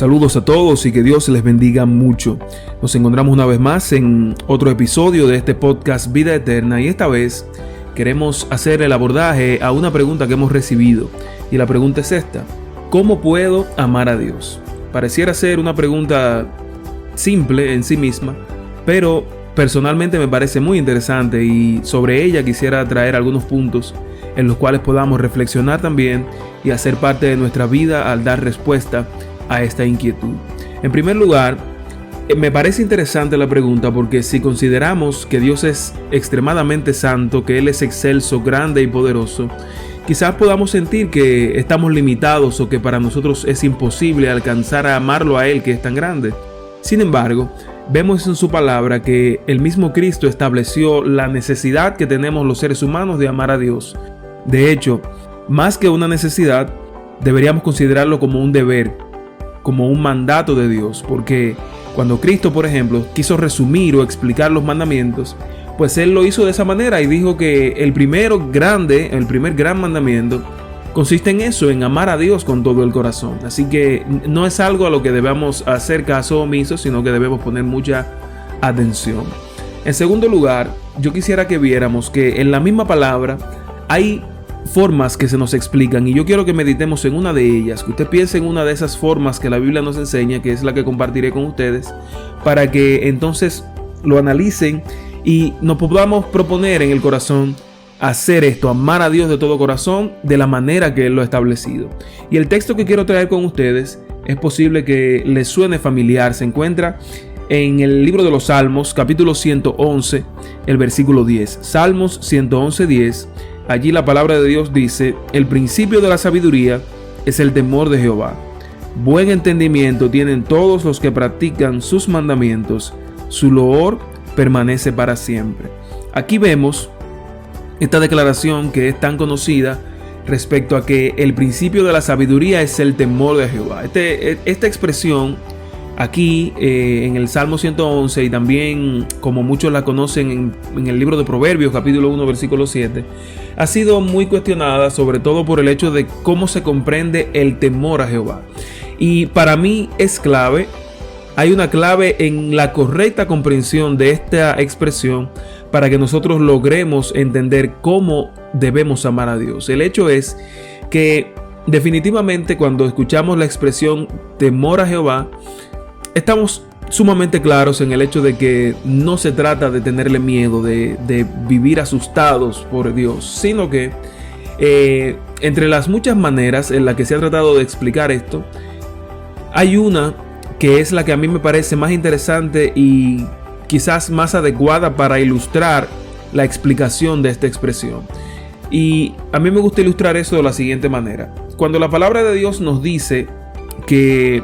Saludos a todos y que Dios les bendiga mucho. Nos encontramos una vez más en otro episodio de este podcast Vida Eterna y esta vez queremos hacer el abordaje a una pregunta que hemos recibido. Y la pregunta es esta: ¿cómo puedo amar a Dios? Pareciera ser una pregunta simple en sí misma, pero personalmente me parece muy interesante y sobre ella quisiera traer algunos puntos en los cuales podamos reflexionar también y hacer parte de nuestra vida al dar respuesta a esta inquietud. En primer lugar, me parece interesante la pregunta porque si consideramos que Dios es extremadamente santo, que Él es excelso, grande y poderoso, quizás podamos sentir que estamos limitados o que para nosotros es imposible alcanzar a amarlo a Él, que es tan grande. Sin embargo, vemos en su palabra que el mismo Cristo estableció la necesidad que tenemos los seres humanos de amar a Dios. De hecho, más que una necesidad, deberíamos considerarlo como un deber, como un mandato de Dios, porque cuando Cristo, por ejemplo, quiso resumir o explicar los mandamientos, pues Él lo hizo de esa manera y dijo que el primer gran mandamiento consiste en eso, en amar a Dios con todo el corazón. Así que no es algo a lo que debamos hacer caso omiso, sino que debemos poner mucha atención. En segundo lugar, yo quisiera que viéramos que en la misma palabra hay formas que se nos explican y yo quiero que meditemos en una de ellas, que usted piense en una de esas formas que la Biblia nos enseña, que es la que compartiré con ustedes, para que entonces lo analicen y nos podamos proponer en el corazón hacer esto, amar a Dios de todo corazón de la manera que Él lo ha establecido. Y el texto que quiero traer con ustedes es posible que les suene familiar. Se encuentra en el libro de los Salmos, capítulo 111, el versículo 10. Salmos 111, 10. Allí la palabra de Dios dice: el principio de la sabiduría es el temor de Jehová. Buen entendimiento tienen todos los que practican sus mandamientos. Su loor permanece para siempre. Aquí vemos esta declaración que es tan conocida respecto a que el principio de la sabiduría es el temor de Jehová. Esta expresión aquí en el Salmo 111 y también como muchos la conocen en el libro de Proverbios capítulo 1 versículo 7 ha sido muy cuestionada, sobre todo por el hecho de cómo se comprende el temor a Jehová. Y para mí es clave, hay una clave en la correcta comprensión de esta expresión para que nosotros logremos entender cómo debemos amar a Dios. El hecho es que definitivamente cuando escuchamos la expresión temor a Jehová, estamos sumamente claros en el hecho de que no se trata de tenerle miedo, de vivir asustados por Dios, sino que entre las muchas maneras en las que se ha tratado de explicar esto, hay una que es la que a mí me parece más interesante y quizás más adecuada para ilustrar la explicación de esta expresión. Y a mí me gusta ilustrar eso de la siguiente manera. Cuando la palabra de Dios nos dice que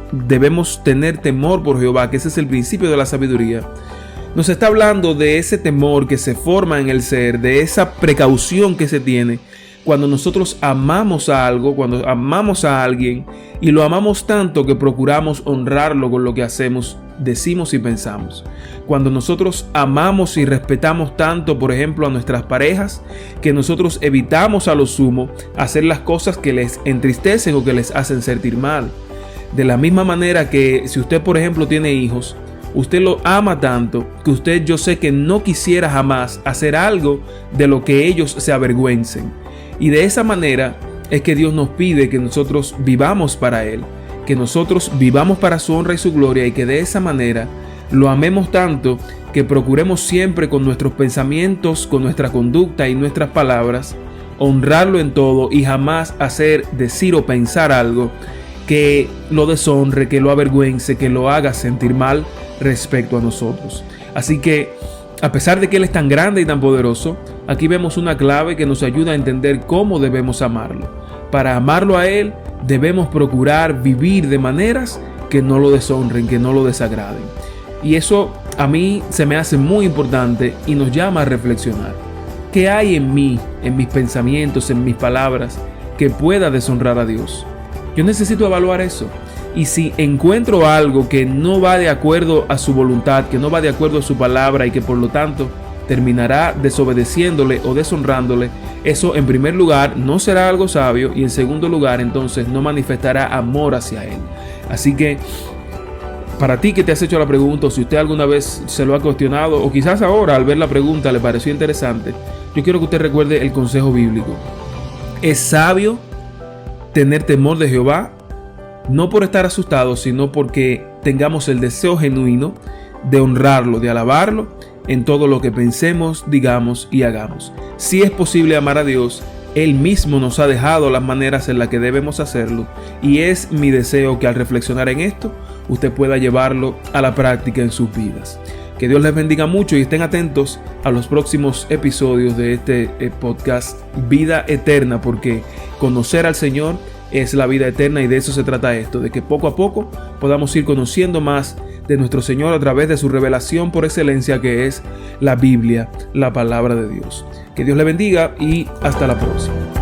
debemos tener temor por Jehová, que ese es el principio de la sabiduría, nos está hablando de ese temor que se forma en el ser, de esa precaución que se tiene cuando nosotros amamos a algo, cuando amamos a alguien y lo amamos tanto que procuramos honrarlo con lo que hacemos, decimos y pensamos. Cuando nosotros amamos y respetamos tanto, por ejemplo, a nuestras parejas, que nosotros evitamos a lo sumo hacer las cosas que les entristecen o que les hacen sentir mal. De la misma manera que si usted, por ejemplo, tiene hijos, usted lo ama tanto que usted, yo sé que no quisiera jamás hacer algo de lo que ellos se avergüencen. Y de esa manera es que Dios nos pide que nosotros vivamos para Él, que nosotros vivamos para su honra y su gloria y que de esa manera lo amemos tanto que procuremos siempre con nuestros pensamientos, con nuestra conducta y nuestras palabras, honrarlo en todo y jamás hacer, decir o pensar algo que lo deshonre, que lo avergüence, que lo haga sentir mal respecto a nosotros. Así que, a pesar de que Él es tan grande y tan poderoso, aquí vemos una clave que nos ayuda a entender cómo debemos amarlo. Para amarlo a Él, debemos procurar vivir de maneras que no lo deshonren, que no lo desagraden. Y eso a mí se me hace muy importante y nos llama a reflexionar. ¿Qué hay en mí, en mis pensamientos, en mis palabras, que pueda deshonrar a Dios? Yo necesito evaluar eso. Y si encuentro algo que no va de acuerdo a su voluntad, que no va de acuerdo a su palabra y que por lo tanto terminará desobedeciéndole o deshonrándole, eso en primer lugar no será algo sabio y en segundo lugar entonces no manifestará amor hacia él. Así que para ti que te has hecho la pregunta, o si usted alguna vez se lo ha cuestionado, o quizás ahora al ver la pregunta le pareció interesante, yo quiero que usted recuerde el consejo bíblico. Es sabio tener temor de Jehová, no por estar asustados, sino porque tengamos el deseo genuino de honrarlo, de alabarlo en todo lo que pensemos, digamos y hagamos. Si es posible amar a Dios, Él mismo nos ha dejado las maneras en las que debemos hacerlo, y es mi deseo que al reflexionar en esto, usted pueda llevarlo a la práctica en sus vidas. Que Dios les bendiga mucho y estén atentos a los próximos episodios de este podcast Vida Eterna, porque conocer al Señor es la vida eterna y de eso se trata esto, de que poco a poco podamos ir conociendo más de nuestro Señor a través de su revelación por excelencia, que es la Biblia, la palabra de Dios. Que Dios le bendiga y hasta la próxima.